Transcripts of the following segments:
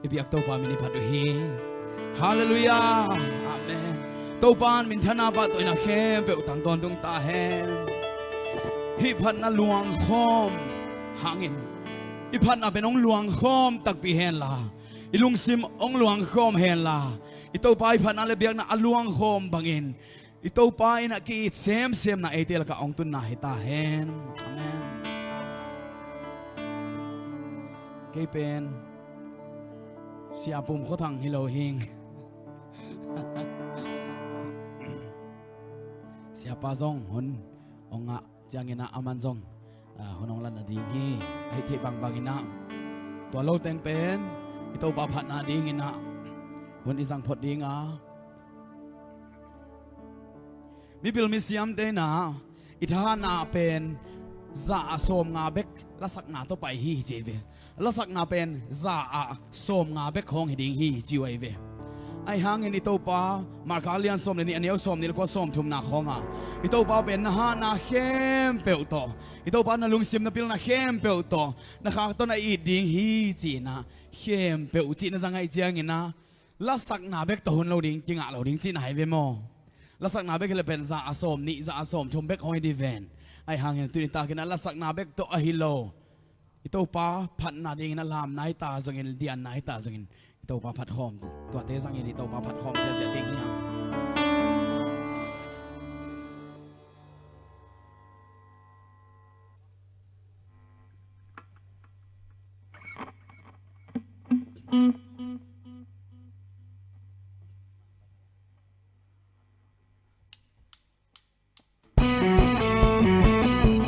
Biak to pa mini patu hi Hallelujah Amen to pan min thana pa to ina khem pe utang ton tung ta hem hi Phatna Luangkhawm hangin i Phatna ben ong Luangkhawm tak pi hen la ilung sim ong Luangkhawm hen la i to pa i Phatna le biak na Luangkhawm bangin i to pa ina ki sem na etel ka ong tun na hita hen amen kay pen Sia PUMKHOTHANG Hello Hing Sia pa zong hun onga jangina aman zong hunong lan ading hi ai the bang bangina to lo teng pen ito pa Phatna ding ina hun isang phot ding mi bil mi siam te na itha na pen za asom nga bek lasak na to pai hi je ve lasak na pen za a som nga bek khong hi ding hi chi wai ve ai hangin ito pa markalian som ni aniaw som ni ko som thum na khonga ito pa pen na ha na khem pe to ito pa na lungsim na pil na khem pe to na kha to na i ding hi chi na khem pe chi na zangai chiang ina lasak na bek to hun lo ding kinga lo ding chi na hai ve mo lasak na bek le pen za asom ni za asom thum bek hoi di ven ai hangin tu ni ta kina lasak na bek to a hilo ito pa Phatna ding na lam nai ta zongin dian nai ta zongin ito pa Phat Khomตัวเตสังเito pa Phat Khomเสียเด้งยัง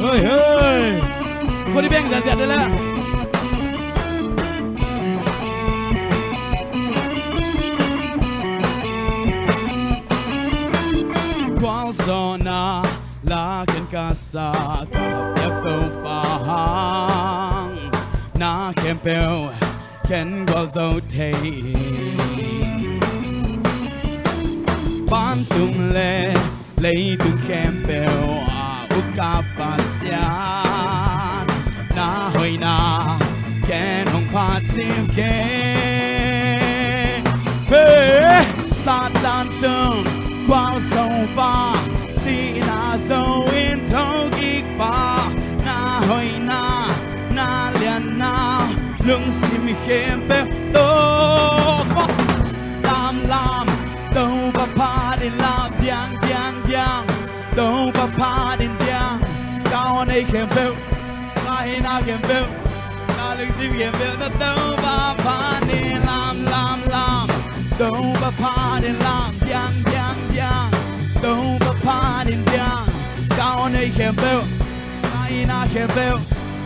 เฮ้ยคนที่แบ่งเสียได้แล้วZona lakin kasa kapel pahang na kempel ken gozo te pantung le tu kempel ukapasyan na hoy na ken hong patim ke hey satan tung quao sâu ba si na sâu in thâu kik ba na hoi na liền na lưng sim khem pe to lam đâu ba pa din lam diang đâu ba pa din diang cao này khem pe ai na khem pe na lưng sim khem pe na đâu ba pa din lam đâu ba pa din lam diang đâu ba pa din diang cao này khem pe ai na khem pe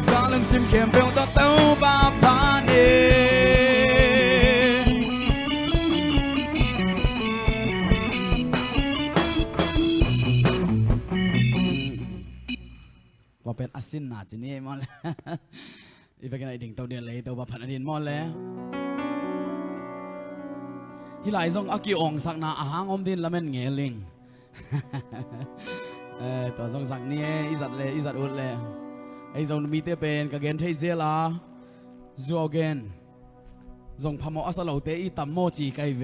cao lưng sim khem pe ta đâu ba pa dinว่าเป็นอาซินนาจินี่มอลอีกเป็นไอดิ่งตัวเดียนเลยตัวพันอดินมอลแล้วที่หลายทรงอากิองสักนาอาหางอมดินละเม่นเงลิงตัวทรงสักนี่อีสัตเลยอีสัตอุดเลยไอทรงมีเตเป็นกะเกนเทเซลาจัวเกนทรงพมออัสลาวเตอีตัมโมจีไกเว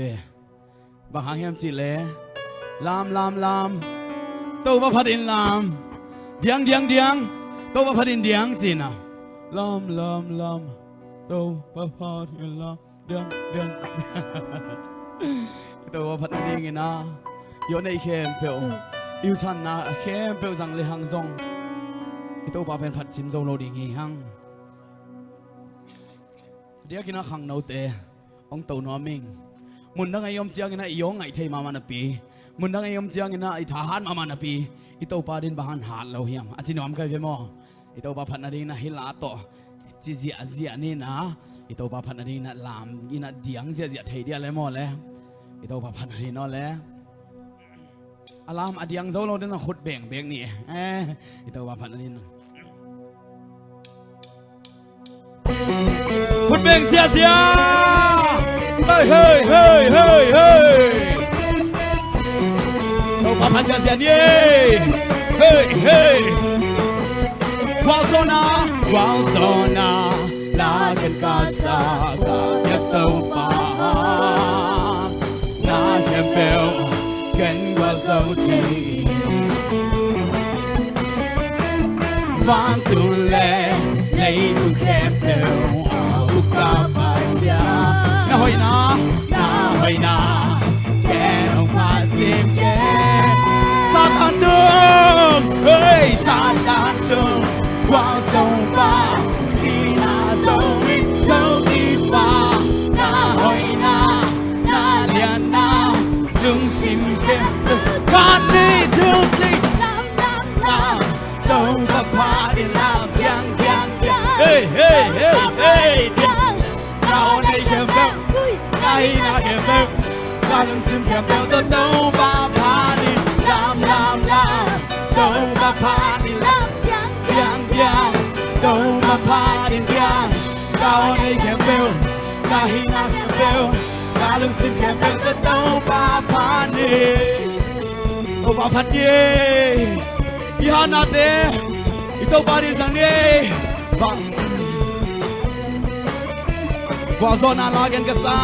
บางหางเฮมจีเลลามตัวพันดินลามเดียงตัวพันดินเดียงจีน่ะลามตัวพันดินลามเดียงตัวพันดินนะโยนในเข้มเปียวอิวชันนะเข้มเปียวจังเลยหังซงตัวป้าเป็นผัดชิมโซโลดิ่งหังเดี๋ยวกินนะขังเอาเตะองตัวนัวมิงมุนดังไงยมเจียงนะยงไงเทมามันปีมุนดังไงยมเจียงนะไอทหารมามันปีอีตัวป้าดินบ้านหาดเราเฮียมอาจินวมเคยเป็นมออีตัวป้าพันดินนะฮิลาโตจีเจียนี่นะอีตัวป้าพันดินนะลามอีน่ะเดียงเจียเทียเดียเลยมอเลยอีตัวป้าพันดินนั่นแหละอารามอดียงโซโลเดินขุดเบ่งนี่อีตัวป้าพันดินขุดเบ่งเสียเฮ้ยตัวป้าพันเสียนี่เฮ้ยวาลโซนาลากันกาซากาอยากตัวป้า phan tu lệ lấy tu khem bèo buka pasya na hoi na kẻ ông ma chim kẻ Satan đường ơi Satan đường quang sâu ba xin na sâu in thâu đi ba na hoi na liền na đừng xin khem con đi thương đi làm đâu mà phá đi làm giang hey nào đây khem bèo đây là khem bèo ta đừng xin khem bèo tôi đâu mà phá đi làm đâu mà phá đi làm giang đâu mà phá đi giang nào đây khem bèo ta hi na khem bèo ta đừng xin khem bèo tôi đâu mà phá đi đâu mà phá đi ihana te ito bari zange bang qua zona lagen kasa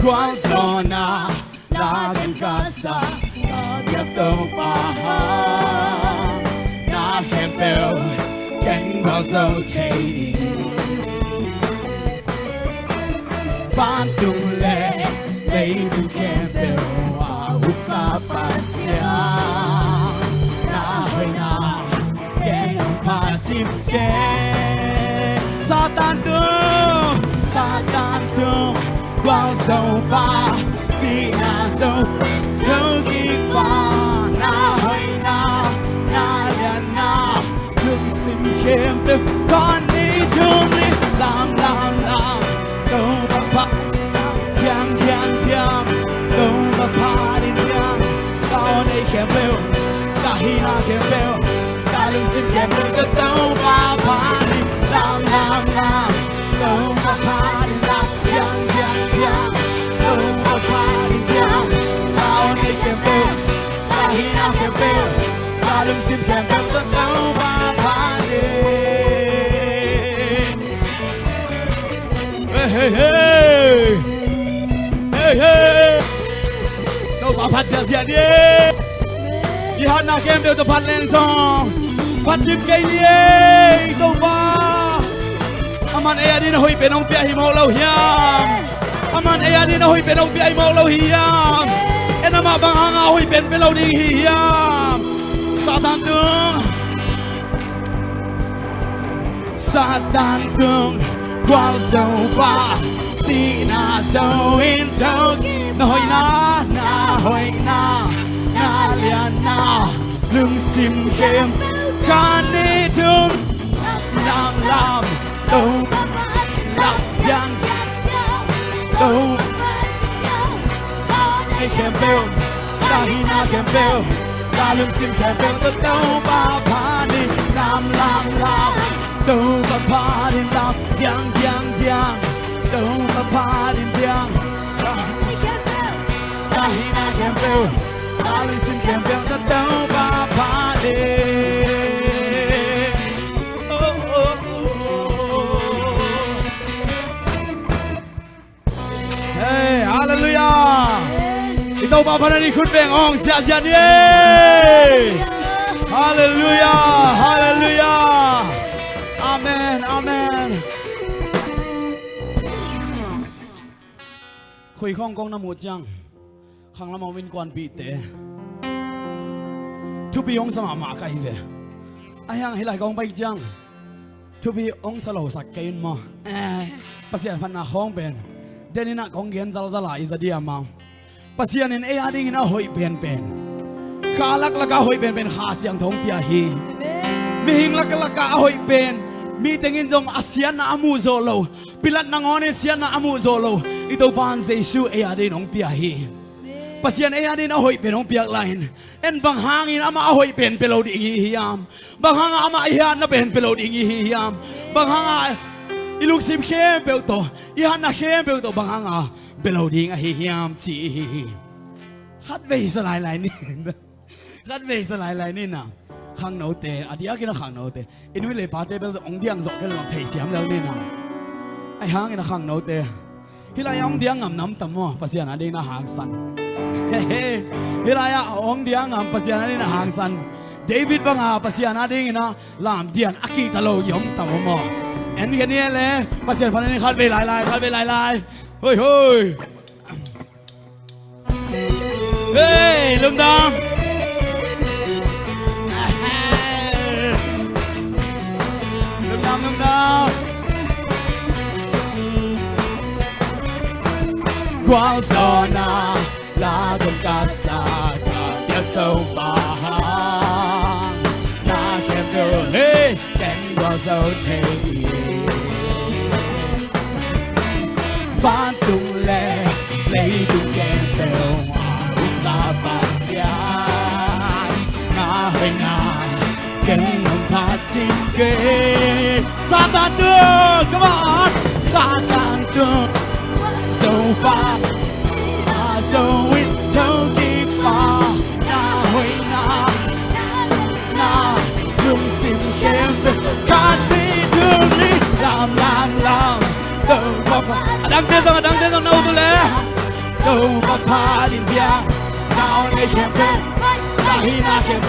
qua zona lagen kasa biak tau pa na hempel ken qua zo chei phan tung le lấy tu hempel buka pasya chim kê Satan tương quang sâu ba si na sâu thâu kỳ qua na hơi na liền na đừng xin khem bèo con đi chung đi làm đâu mà phá giang đâu mà phá đi giang con đi khem bèo ta hi na khem bèo đừng xin khem bèo tôi đâu mà phá đi làm đâu mà phá đi làm giang đâu mà phá đi giang tao đi khem bèo ta hi na khem bèo ta đừng xin khem bèo tôi đâu mà phá đi hey đâu mà phá giang đi ihana khem bèo tôi phá lên song phát chim cây đi đâu ba aman ea đi nó hoi bên ông bia hi mau lâu hiam aman ea đi nó hoi bên ông bia hi mau lâu hiam en ama bang hanga hoi bên lâu đi hiam Satan tương quang sâu ba si na sâu in thâu na hoi na liền na đừng xin khem can đi thương làm đâu làm giang đâu ai khem bèo ta hi na khem bèo ta đừng xin khem bèo tôi đâu mà phá đi làm đâu mà phá đi làm giang đâu mà phá đi giang ta hi na khem bèo ta đừng xin khem bèo tôi đâu mà phá đi Hallelujah. Ito ba pa ni khut beng ong sia ni. Hallelujah. Amen. Khoi khong kong na mu chang. Khang lam win kwan pi te. Thu pi ong sama ma kai ve. Ayang hilai kong bai chang. Thu pi ong salo sak kain mo. Pasian Phatna khong ben. Denina kong gen zala izadia ma pasian in ading ina hoi pen khalak laka hoi pen ha siang thong pia hi mi hing laka hoi pen mi tengin jong asian na amu zolo pilat nangone sian na amu zolo ito pan jesu ading ong pia hi pasian ading na hoi pen ong pia lain en bang hangin ama hoi pen pelo di hiam bang hanga ama ihan na pen pelo di hiam bang hanga iluk sim khem bèo to ihana khem bèo to bang hanga belo ding a hi hiam chi khat ve salai lai ni na khang no te adia kina khang no te inui le pa te bel ong diang zo ke long thei siam lo ni na ai hang ina khang no te hilai ong diang ngam nam tam mo pasian ading na hang san hilai ong diang ngam pasian ading na hang san David banga pasian ading na lam dian aki talo yom tamomo en cái này le pasian phan ni khat be lai hoi hoi hey lum dam lum dam quang gió na la gom ca sa ta biết câu ba na khem câu hey đen qua dấu thế phan tung lệ lấy tung kèm theo ta ba sia na hơi na kèm hồng pha chim kê Satan tương come on Satan tương dấu ba dấu in thâu kịp ba na hơi na luôn xin khem khát đi thương đi làm đâu ba đang tên rằng đâu tôi lẽ đâu ba pha đi dia nào này khem pe na hi na khem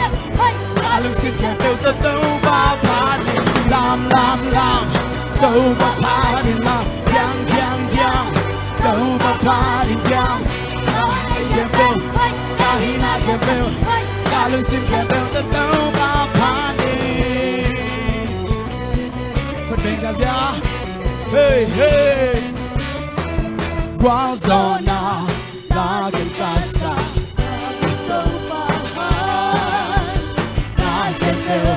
ta luôn xin khem pe đâu ba pha đi làm đâu ba pha đi làm giang đâu ba pha đi giang nào này khem pe na hi na khem pe ta luôn xin khem pe đâu ba pha đi phật bên ra hey hey quang gió na la gần ta xa câu ba na khen kêu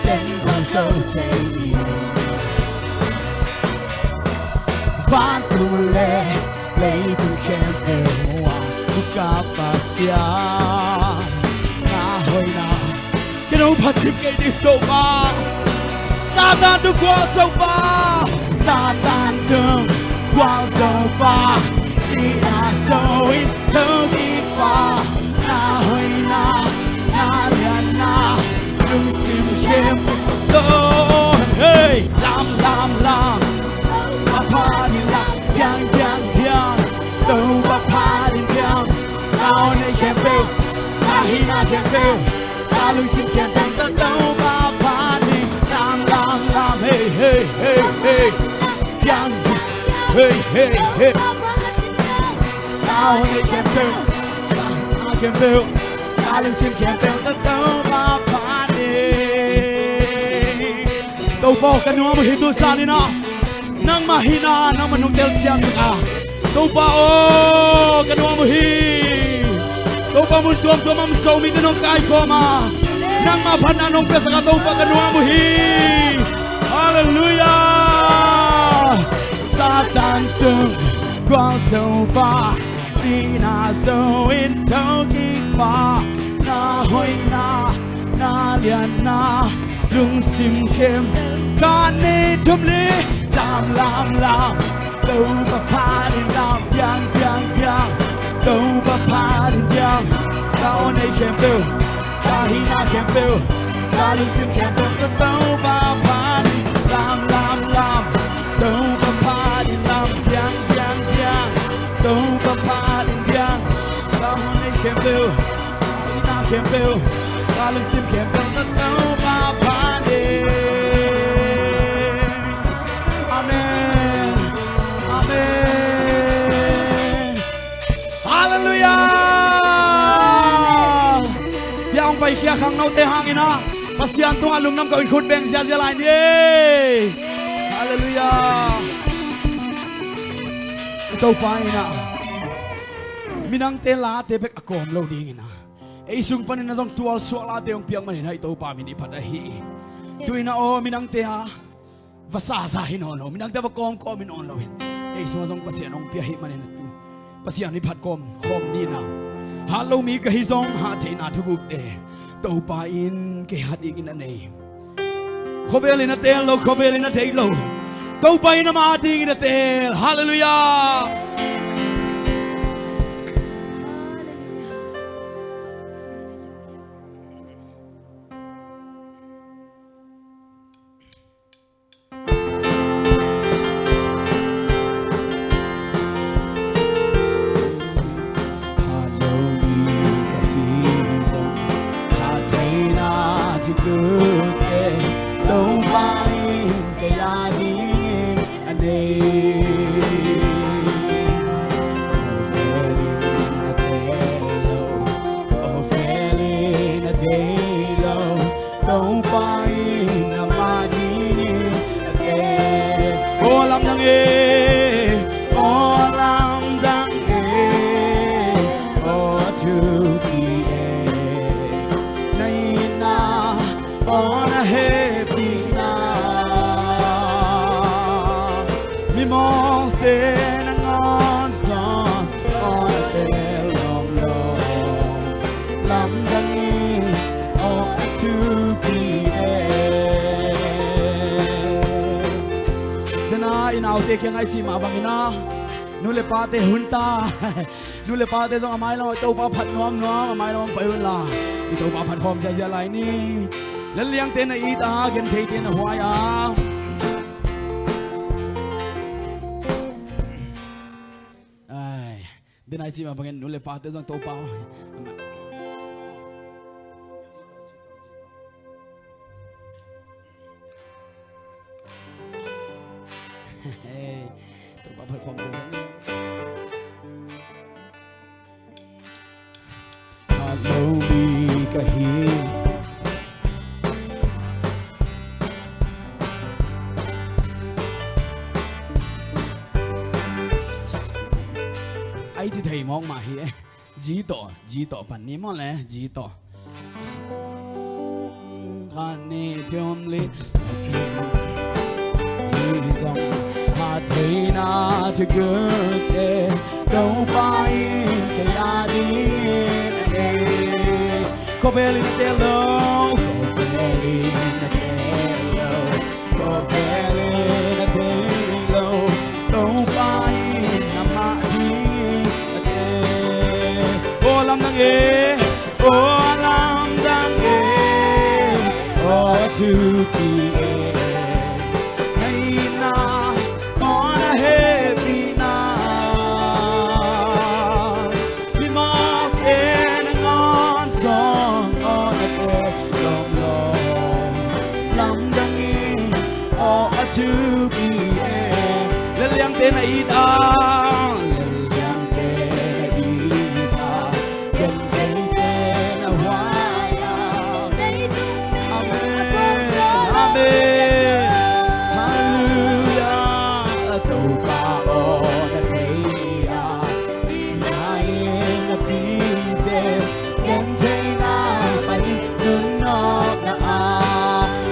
tên quang dâu thế van tung lệ lấy tung khen kêu ca ba sia na hồi na cái đâu phát chim cây đi câu ba Satan tu quang dâu ba Satan tương quang dâu ba Sia dâu in thâu đi ba na hơi na liền na đừng xin khem đâu hey làm ba pha đi làm giang đâu ba pha đi giang nào này khem bêu na hi na khem bêu ta đừng xin khem bêu đâu ba pha đi làm hey giang hey nào này khem bêu ta đừng xin khem bêu đâu ba pha đi đâu bao cái núa mà hi tu sa đi na nang mahina nang manung tel siam sa đâu bao cái núa mà hi đâu bao mun tuam am Zomi tu nong kai ko ma nang ma phan nong pe sa đâu bao cái núa mà hi hallelujah Satan tương quang dâu ba Sina dâu in thâu kích ba na hoi na liền na đừng xin khem ca ni thum li làm đâu ba pha đi làm giang đâu ba pha đi giang đâu này khem bêu ca hi na khem bêu ca đừng xin khem bêu đâu ba pha đi làm đâu ba pha đi làm giang đâu ba pha đi giang đâu này khem bêu ca hi na khem bêu ca đừng xin khem bêu đâu ba pha đi Yang bay kia khang nâu tê hang ina pasian tung alung nam ka in khut beng zia lai ni hallelujah to pa ina minang te la te bek akom lo ding ina ei sung panin na jong tual swala te ong piang manin hai to pa min ipat a hi tuina o minang te ha vasa sa hin on minang te va kom min on lo hin ei sung jong pasian ong pia hi manin tu pasian ni phat kom khom ni na Hello mi ka hizong ha the na thuguk te to pa in ke hat ing in nei khovel in a tel lo khovel in a thei lo to pa in ma ding in a tel hallelujah Hello mi ka hizong ha the na good đâu phải cái giá trị anh đây đâu phải mà chỉ ô làm thằng ê ô làm thằng ê ô tu bi ê nay na ô na happy na mi mong te na ngon son ô te long long làm thằng ê ô tu nào te kia ngay chi mà bằng ina nu le pa te hun ta nu le pa te zong amai lo to pa phat nuam nuam amai lo pai hun la ni to pa phat khom sia sia lai ni le liang te na i ta gen thei te na hwai a ai den ai chi mà bằng nu le pa te zong to pa Hãy subscribe cho kênh Ghiền Mì Gõ để không bỏ lỡ ai chỉ thấy mong mà hi chỉ tổ bản ní mong lẽ chỉ tổ anh đi chôm li dòng hà thấy na cho good day đâu phải cái giá đi có vẻ là tê lâu có vẻ là tê lâu có vẻ là tê lâu đâu phải mà chỉ ô làm đằng ê ô làm đằng ê ô tu bi ê ngày na on a happy na đi mong em ngon song on a day long long làm đằng ê ô tu bi ê lên liang tên này ta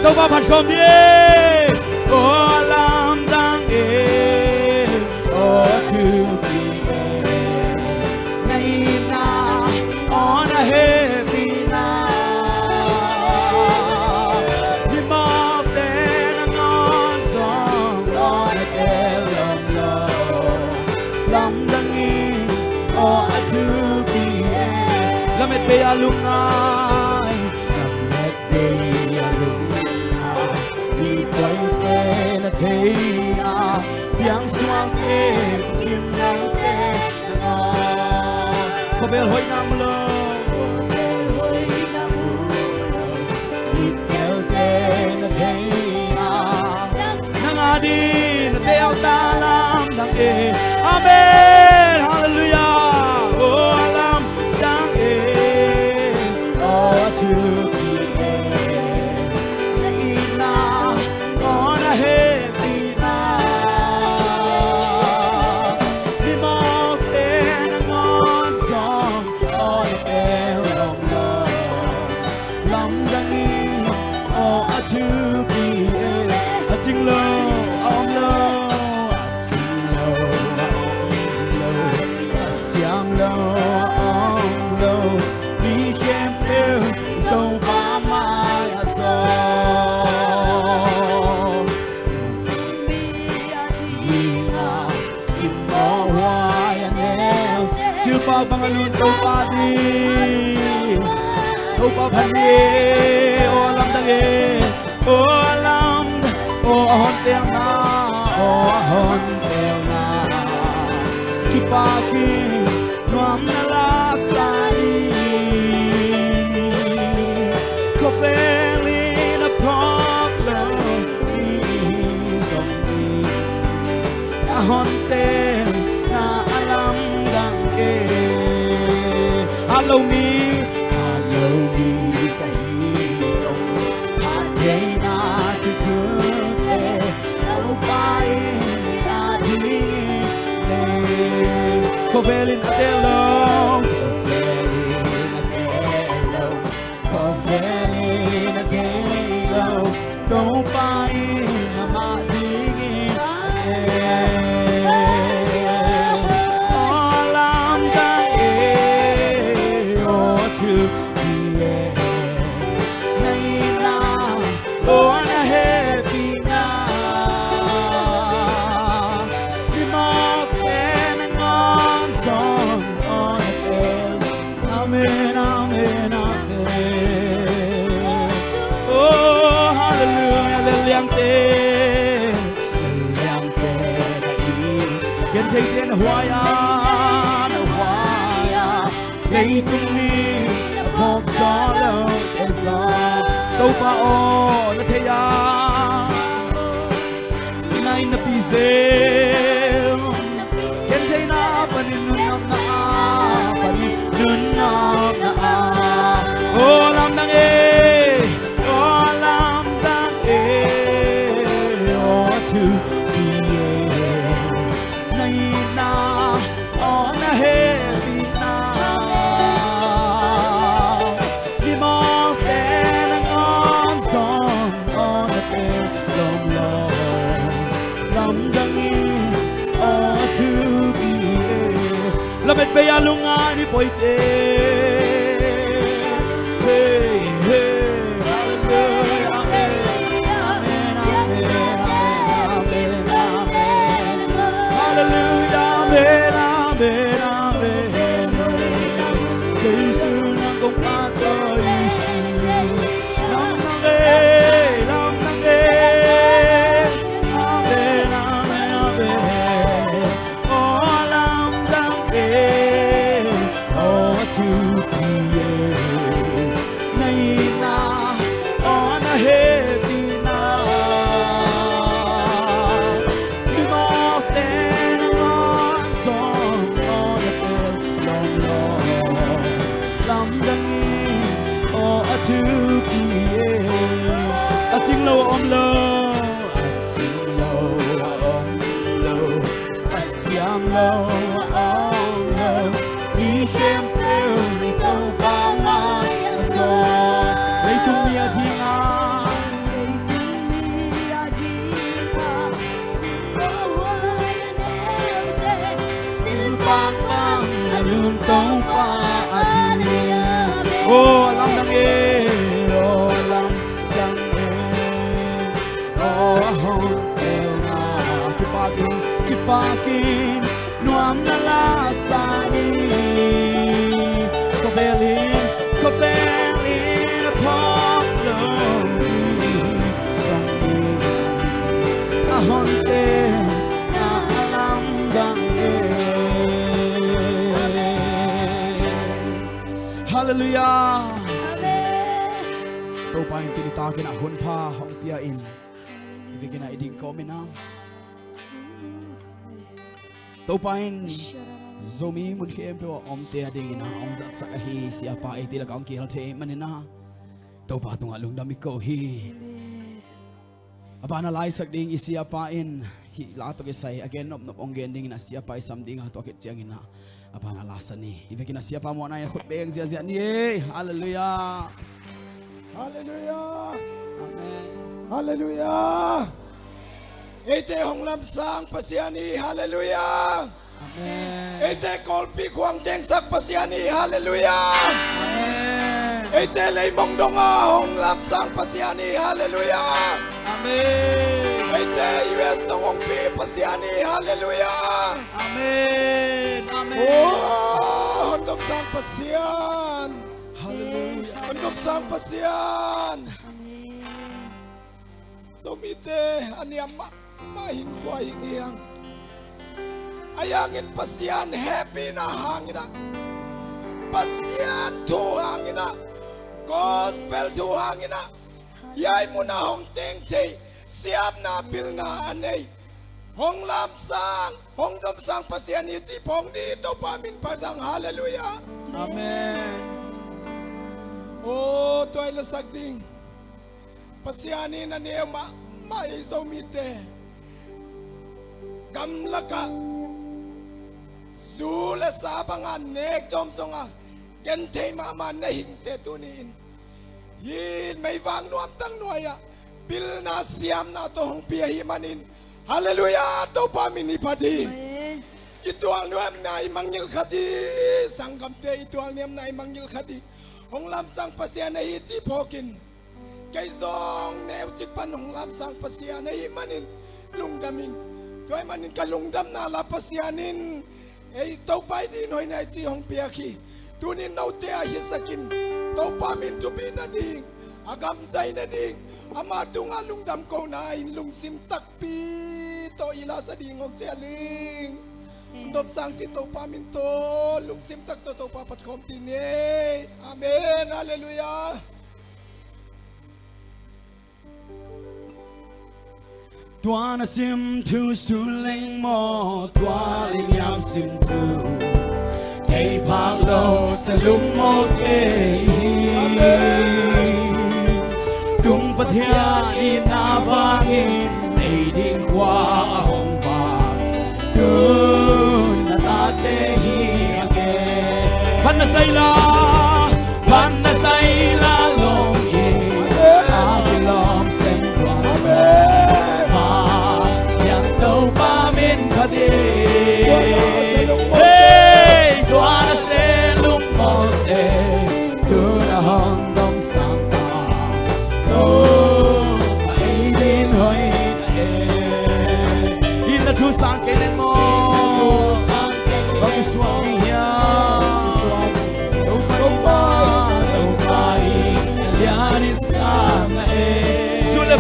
đâu vào mặt không đi ô làm đang ê ô tu bi ê ngày na on a happy na đi mong tên ngon song on a day long long làm đang ê ô tu bi ê làm mệt bê a lung ai làm mệt bê a lung quay tên là thế à biang xoang thế kim nắng thế có vẻ hơi nam lâu đi theo tên là thế à nắng à đi là theo ta làm đằng ê amen hallelujah ô làm đằng ê ô tu bi ê happy na đi mong tên ngon song on a day long long lòng đang nghi ô tu bi ê chính lâu om lâu chính lâu xiang lâu om lâu đi khem yêu đâu ba mai so pa bangalun to pa di to pa bhani o lam dage o lam o hon tel na ki pa ki nuam na la sa ni ko feli na na tu te au pai na di ne ko velin adelo ko velin adelo au pai ma di all I'm done oh to thấy đến hoa lấy tung đi một gió lâu để gió đâu ba ô là thế à nay nó bị rêu hiện thấy nó bên nương na ô làm đang ô thứ bây giờ lung ai đi bồi tê hey hey hallelujah amen amen amen amen hallelujah amen amen amen Giêsu nang công ba trời nang amen amen amen oh lam dang oh hon na kipakin nuam na Lasa ni ko velin upon somi ahon te na lam dang hallelujah to pa in tinitagin ahon pa hong pia in ibigin na iding komen na to pa in Zomi mun khem pe om te ading na om zat sak hi sia pa ai ti la kaung ki hal the manina to pa tunga lungdam mi ko hi abana lai sak ding isia pa in hi la to ke sai again nop nop ong gen ding na sia pa sam ding ha to ke chang ina abana Lasa ni ibigin na sia pa mo na ya khot beng zia ni hallelujah hallelujah amen hallelujah ite hong lam sang pasiani hallelujah amen ite kolpi kwang teng sak pasiani hallelujah amen ite lei mong donga hong lam sang pasiani hallelujah amen ite US dong hong pi pasiani hallelujah amen amen oh hondom sang pasian hallelujah hondom sang pasian Somite aniam mahin kuai ngiang ayangin pasian happy na hangina pasian tu hangina gospel tu hangina yai muna hong teng te siap na pil na anei hong lam sang hong dom sang pasian iti pong ni to pamin padang hallelujah amen oh toy la sagding pasiani na niya mai Zomi te gamlaka sula sabangan nek dom songa kente mama na hingte tunin yin may vang nuam tang nuaya bil na siam na to hong pia himanin haleluya to pamini padi itual nuam na imangil khadi sanggam te itual nuam na imangil khadi hong lam sang pasian hi chi phokin kai zong neu chik pan hong lam sang pasian hi manin lungdaming doi manin ka lungdam na la pasianin ei to pai din hoi nai chi hong pia khi tunin nau te a hi sakin to pamin tu bin na ding agam zai na ding ama tunga lungdam ko na in lung sim tak pi to ila sa ding ok cheling đốp sang chỉ tàu pa min to lung sim tak to tàu pa pat khom tin ne amen hallelujah tua na sim thu su leng mo tua leng yam sim thu thầy phang lo sa lung mo te tung pat hia in na vang in nei ding qua hong va Dun na tate hi again Phatna sayla long ki Atilom sen kwa Fa yang tau pa min khadi Hey tua na se lung mo te Tu na hong dong sang ta Tu ai din hoi na e In na tu sang ke len mo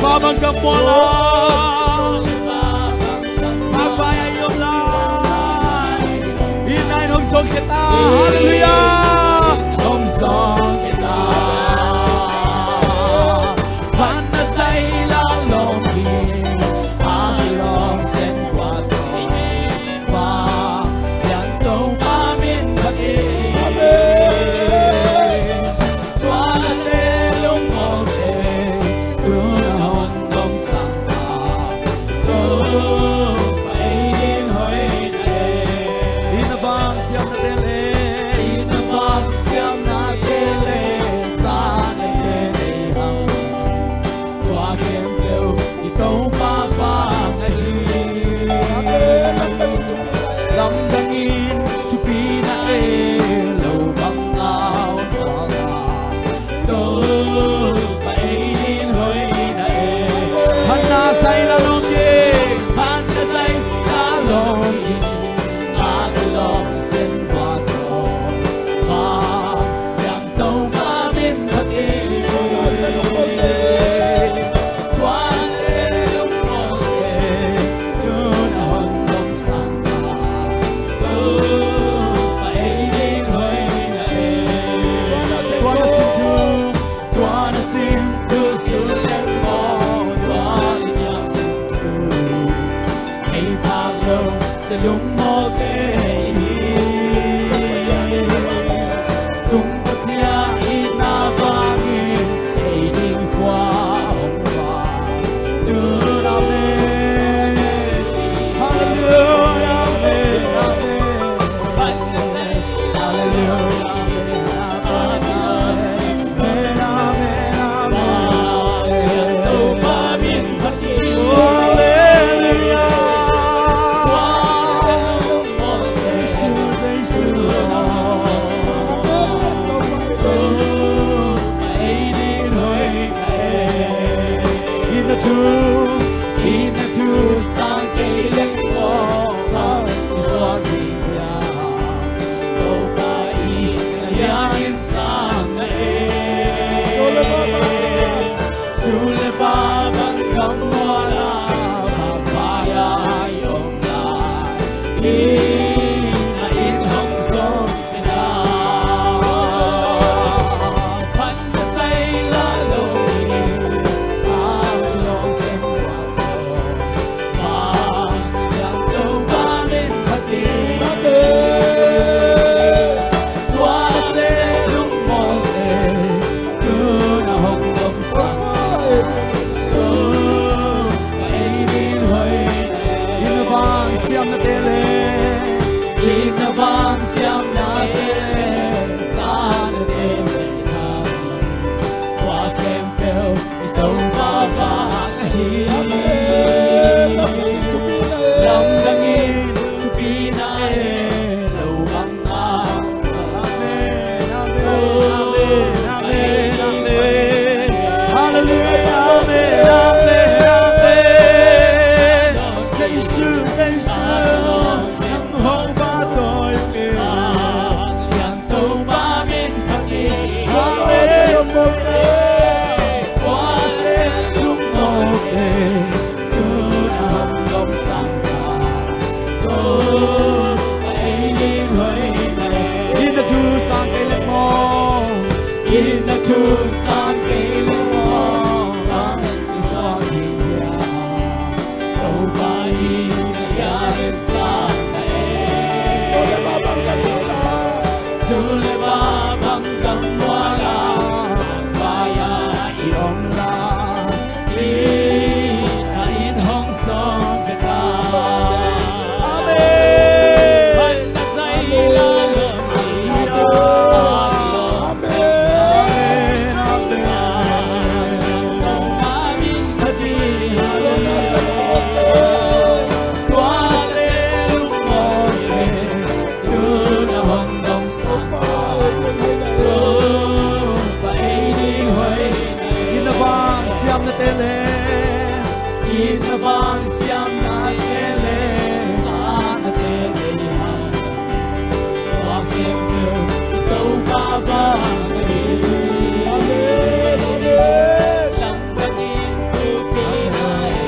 Babang kapola Papaya yom lai Inay hong song kita Hallelujah Hong song kita Phatna sayla long ki Along sen kwato Fa Yang tong pamin pati Phatna selong mote Sen tê cứ hồng đông sang cô ấy đi hơi này in thu sang cây lệ mò in thu sang cây lệ mò đang xin xoa đi ya đâu ba đi ya bên sang này Sule ba bang gam wala Baya iom la in hong song Việt Nam siam na tele sa na tele ha wa khem tâu ba va amen lam ban in tu pi hai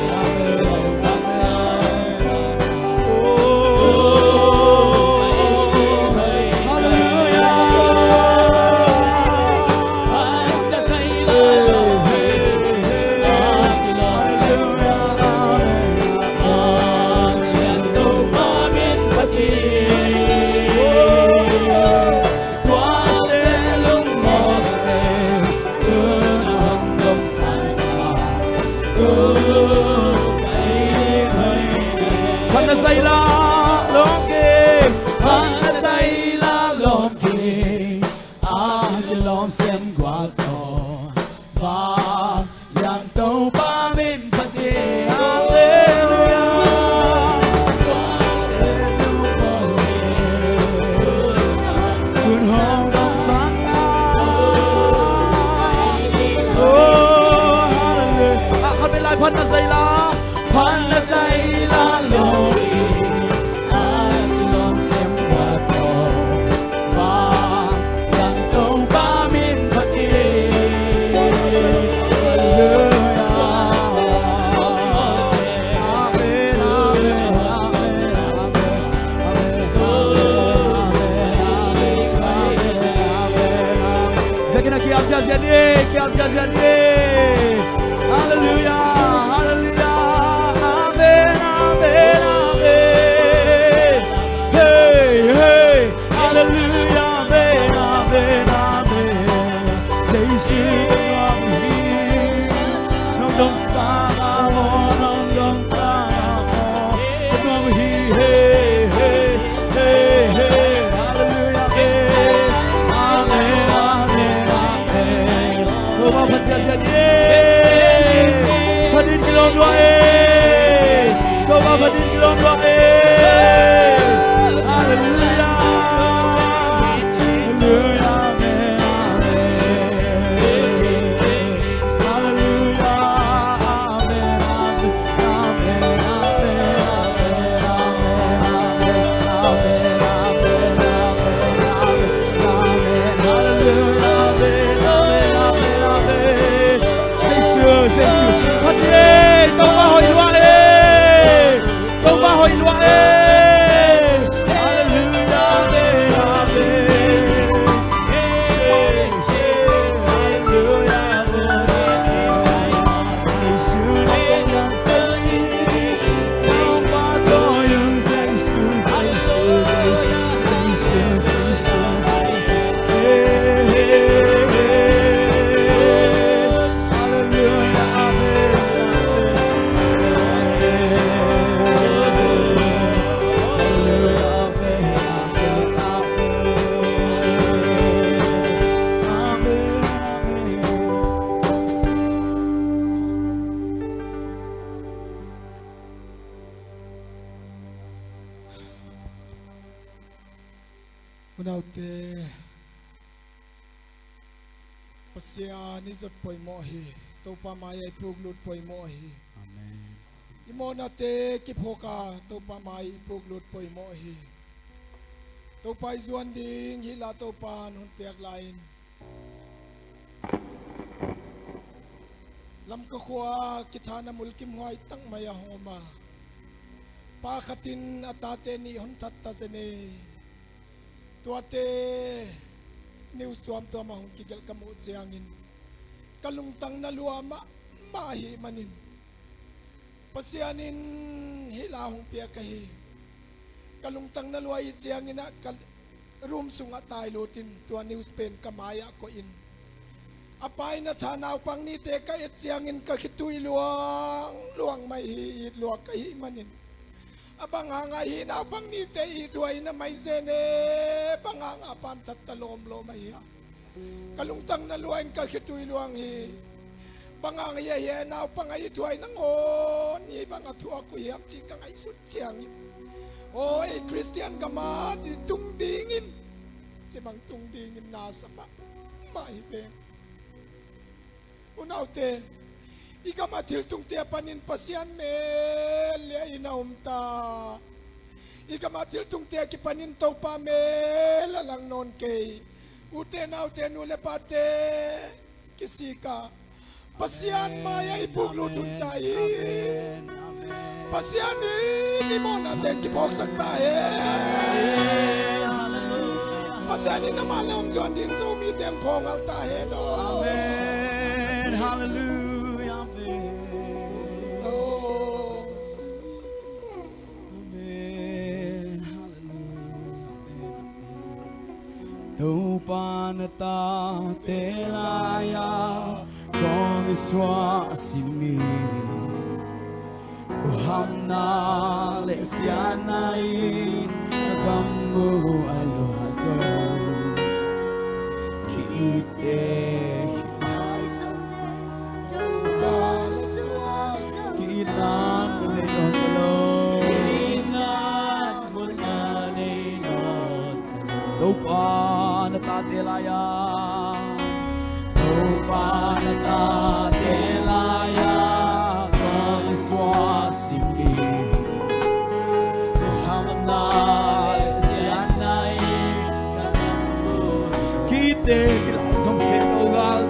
Pasia ni zot poi mo hi to pa mai ai puk lut poi mo hi Amen imona te ki phoka to pa mai puk lut poi mo hi to pai zuan ding hi la to pan hun piak lain lam ka khwa kithana mulkim hoi tang maya homa pa khatin atate ni hon that ta sene tuate news tuam tuam hong kigel kamu siangin kalungtang na luama mahi manin pasianin hilahong pia kahi kalungtang na luai siangin na room sunga tay lutin tua news pen kamaya ko in apay na thanaw pang ni te ka et siangin ka khitui luang mai hi luak kahi manin abang hanga hinaw pang ni te idway na may sene panganga pan tatalom lo mai kalungtang na luain ka khitui luang hi pangang ye naw pangay idway nang on hi bang atua ko hiap chi kang ay sut siangin oi Christian kama di tungdingin si bang tungdingin nasa pa maibeng unaw te ika matil tung te panin pasian mel ya inaumta ika matil tung te ki panin to pa mel lang non kay ute naw te nule pate kisika pasian maya ipuglutun tayo pasian ni mo natin kipoksak tayo pasian ni naman ang John din Zomi tempong al tayo no Amen. Hallelujah. Tu panata telaya kong iswasimi uhamna lesyanain kamu alohaso kiite kiinan menon talo kiinan menon tu panata telaya Muvanlai kong iswasimi uhamna lesyanain kamu kiite kilasong ketogal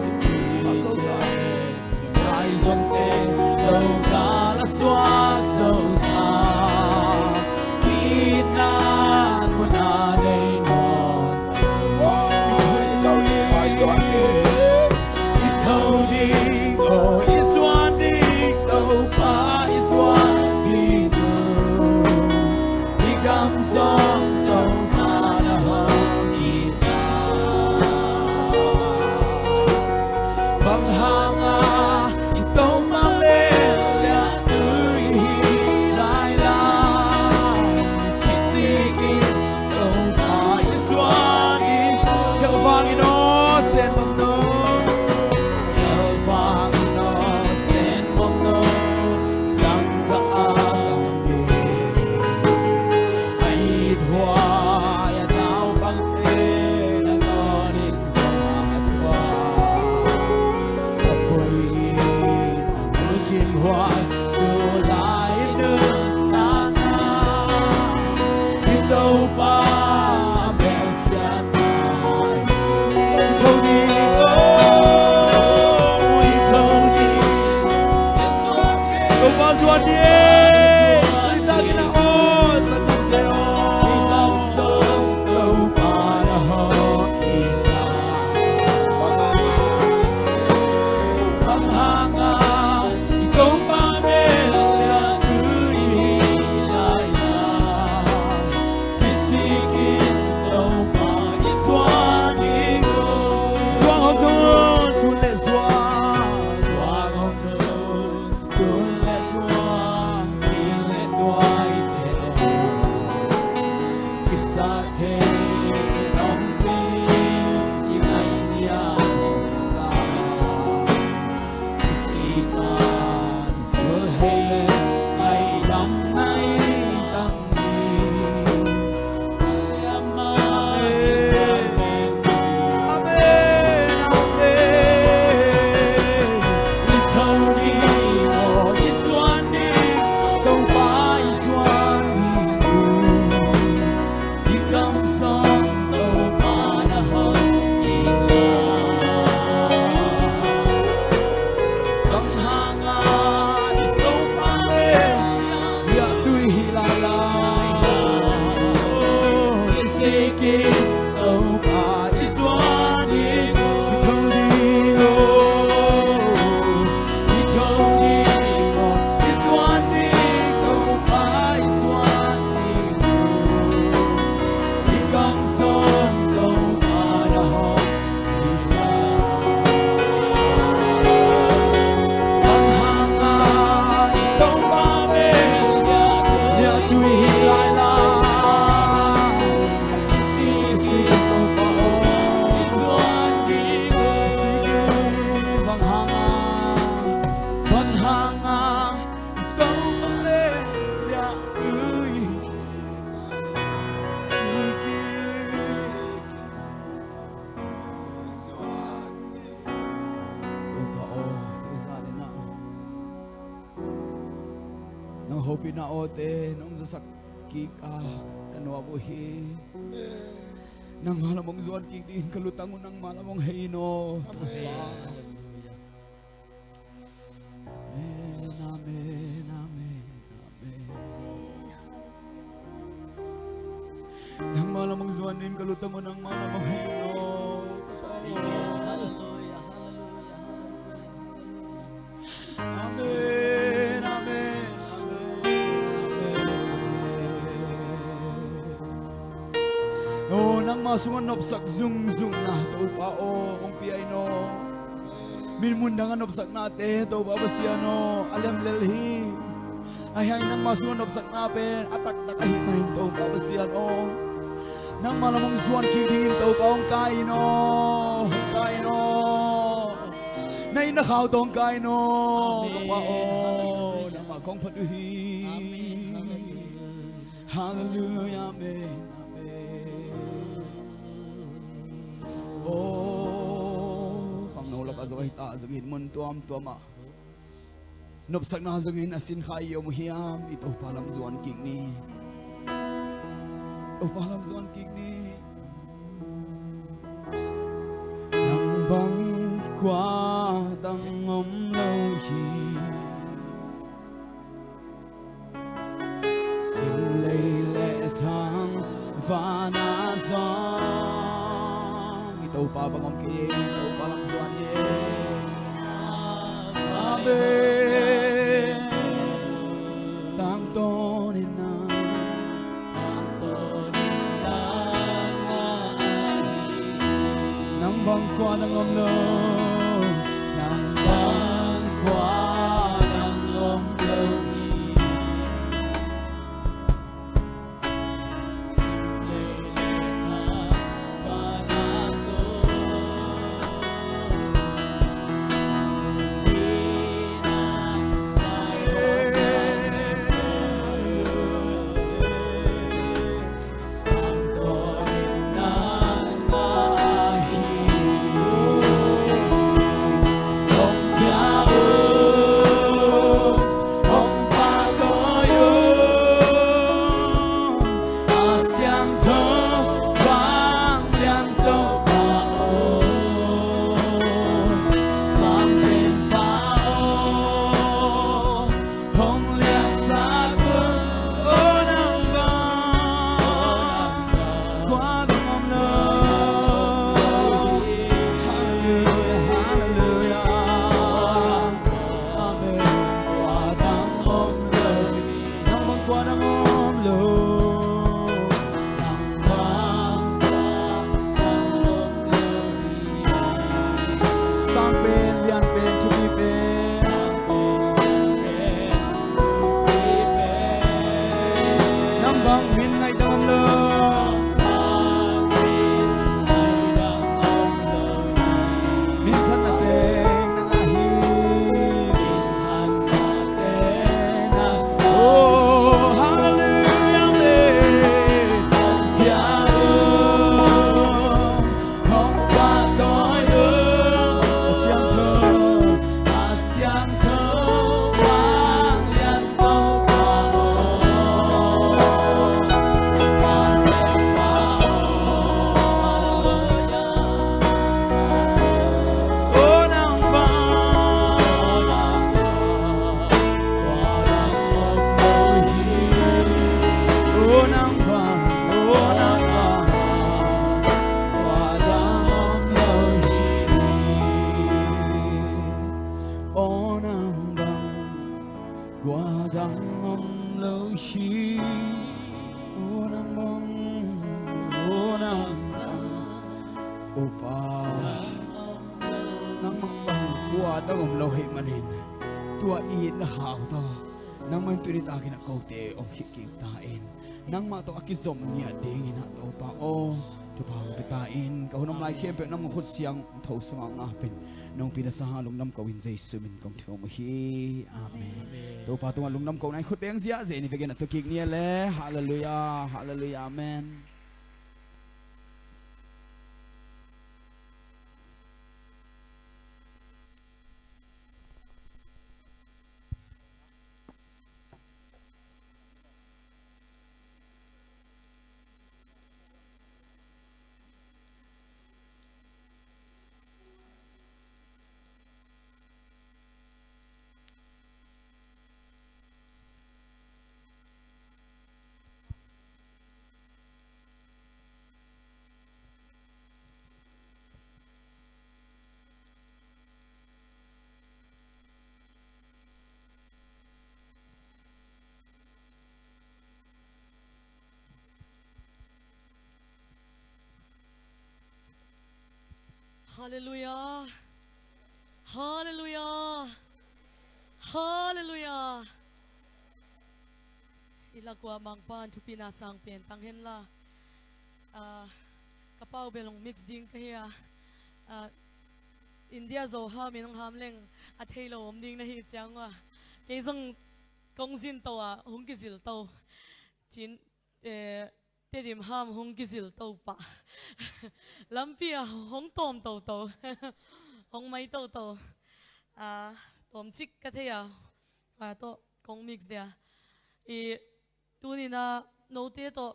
Pinaote nung sasakik kanuabuhi nang malamong zuan kikdiin kalutangon ng malamong heino. Amen, amen, amen, amen. Nang malamong zuan din kalutangon ng malamong heino. Amen, hallelujah, hallelujah. Amen, amen. Oh, nang masungan obsak zung na to pa o kung piyay no. Minmundangan obsak nate to pa siano alam lelhi. Ay nang masungan obsak napen atak takahimahin to pa siano. Nang malamang suwan kidingin to pa ang kaino. Kaino. Nay nakaw tong kaino. Pa o nang makong paduhi. Hallelujah, amen. Oh, kang naulap azaway ta azagin mun tuam tuama. Nopsak na azagin asin kayo muhiam ito palam zuan king ni. Oh palam zuan king ni. Nang bang kwa tang om lauhi. Sin lei le thang vana zong. Ito pa bangom kiye, ito pa lang suan ye. Amen. Tang tonin na nang bangkwa ng omlo, nang bangkwa ng omlo. qua đắng mong lâu chi ô nam mong ô nam ô pa nang mong bang qua đắng lâu hết manin tua i na hao to nang man turit akin na kote om hikip tain nang ma to akizom niya ding ina to pa o to pa bitain kahunam lai kempe nang khut siang tho sunga nga pin nong pinasaha lungnam ko win jay sumin kong thom hi amen to pa to lungnam ko nai khut beng zia ze ni vegen to kik nia le hallelujah hallelujah amen. Hallelujah. Hallelujah. Hallelujah. Ilagwa mangpan tu pinasang pen tanghen la. Kapau belong mix ding kaya. India zo ha minong hamleng at hello om ding na hi chang wa. Kaisong kong zin to hong kizil to. Chin Tedim ham hong kizil to pa. Lampia hong tom to. Hong mai to. Tom chik kathaya. To kong mix dia. Tu ni na note to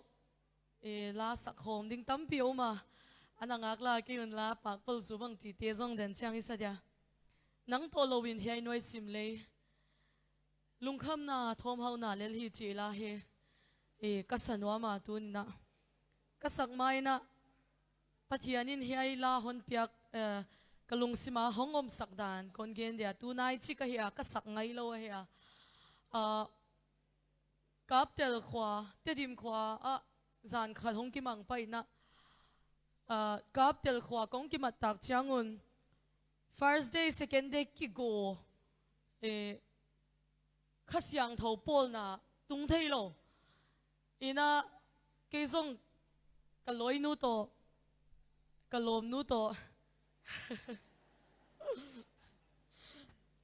Lasa home ding tampi oma. Anangak la kiyun la pakpal subang ti tezong den chang isa dia. Nang to lowin hiya noy simlay. Lungkham na thom hau na lel hi chi la he. Kasanwa ma tu na kasak mai na pathianin hiai la hon piak kalung sima hongom sakdan kon gen dia tu nai chi ka hiya kasak ngai lo hiya kaptel khwa tedim khwa zan khal hong ki mang pai na kaptel khwa kong ki mat tak changun first day second day ki go khasyang tho pol na tung thei lo ina kaisong kaloi nu to kalom nu to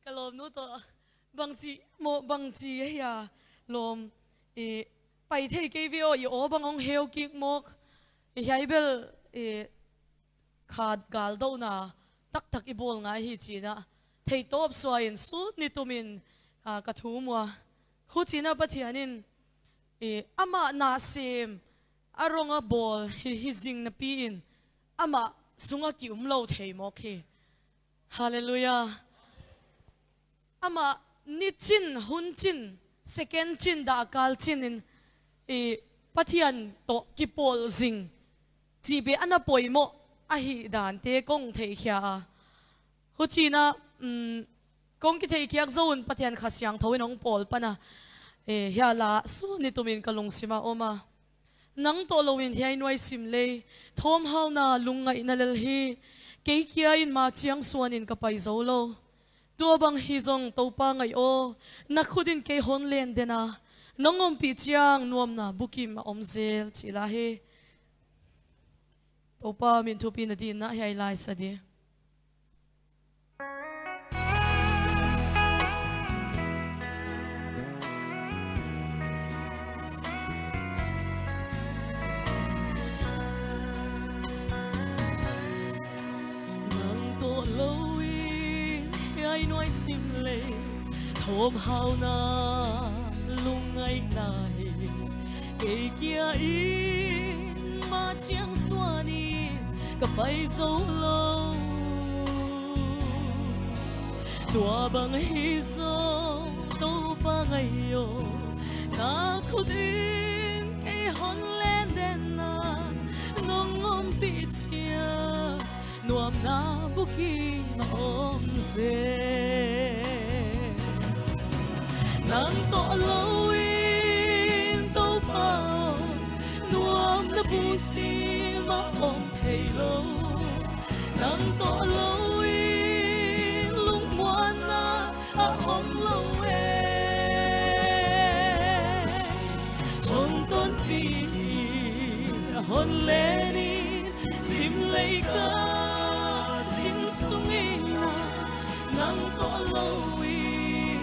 kalom nu to bangchi ya lom pai thei ke vio i o bangong heu ki mok hiaibel khad gal do na tak ibol nga hi china thei top swain su ni tumin ka thumwa hu china pathianin ama na sim aronga bol hizing na piin ama sunga ki umlo thei mo khi hallelujah ama nichin hunchin second chin da akal chin in pathian to ki pol zing jibe ana poimo ahi dan te kong thei khia hu china kong ki thei khiak zone pathian khasyang thoin ong pol pana hiya la su ni tumin kalung sima oma nang to lowin hiya noi simle thom hau na lungai na lel hi ke kia in ma chiang suanin ka pai zolo to bang hi zong to pa ngai o na khudin ke hon len dena nongom pi chiang nuam na bukim omzel chila he to pa min thu pi na din na hiya lai sa di simle thom hau na lungai nai ke kia in ma chiang suani ka pai zo lo tua bang hi zo to pa ngai yo na khudin ke hon len den na nongom pi chia nuam na buki ma om se nang to loin to bao nuông na buti ma om thầy lâu nang to loin lung muan na om lâu hôn tôn phi hôn lê đi sim lấy ca sim sung ina nang to loin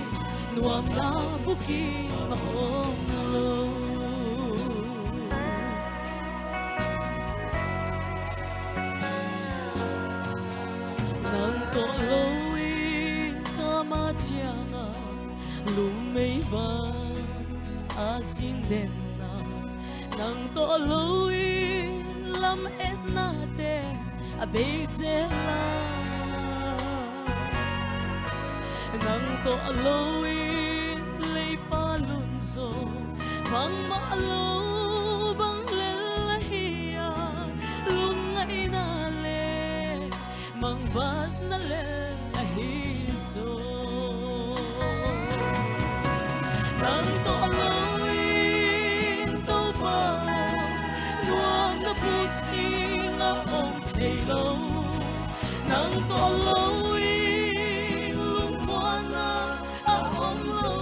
nuông na buti ma om lâu nang to loin kama chianga lung mei vang a sin den na nang to loin lam et na te a bezela nang to loin lei palun so bang ma lo bang le hiya lung ngai na le mang bat na le hi so nang to loin to ba nuông na puti nga om thei lo nang to loin lung muan na a om lo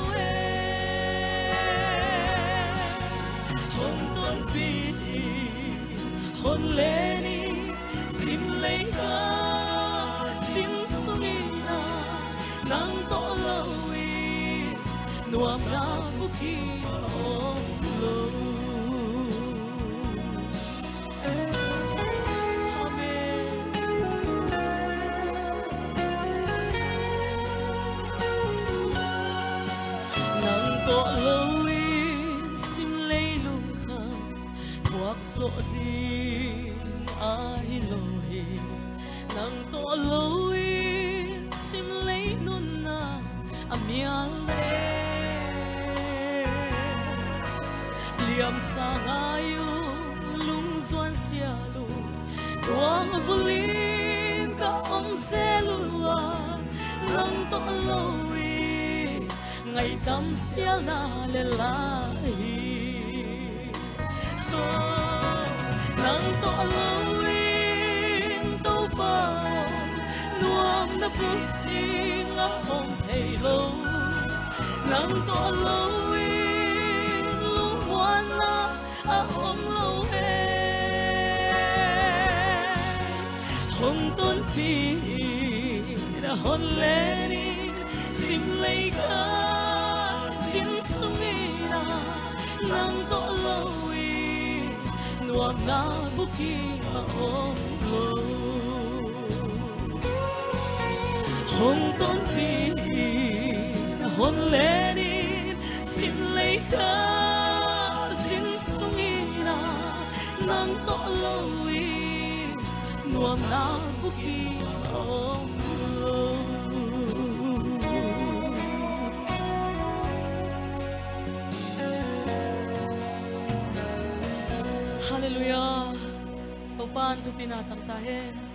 hôn tôn pi hôn lê ni sim lấy ca sim sung ina nang to loin nuông na buki om lo so din ai lohi nang to loin sim lei nun na amia le liam sa ngayu lung zuan sia lu tuang vulin ka om selua nang to loin ngày tâm sia na le lai nang to loin to bao nuông na puti nga om thei lo nang to loin lung muan na a om lo hong tôn phi na hon le ni sim lấy ca sim sung ina nang to loin nuông na buki ma om lo hong tôn phi hôn lê đi sim lấy ca sim sung ina nang to loin nuông na buki ma om lo Hallelujah. Paupan tu pinatang tahin.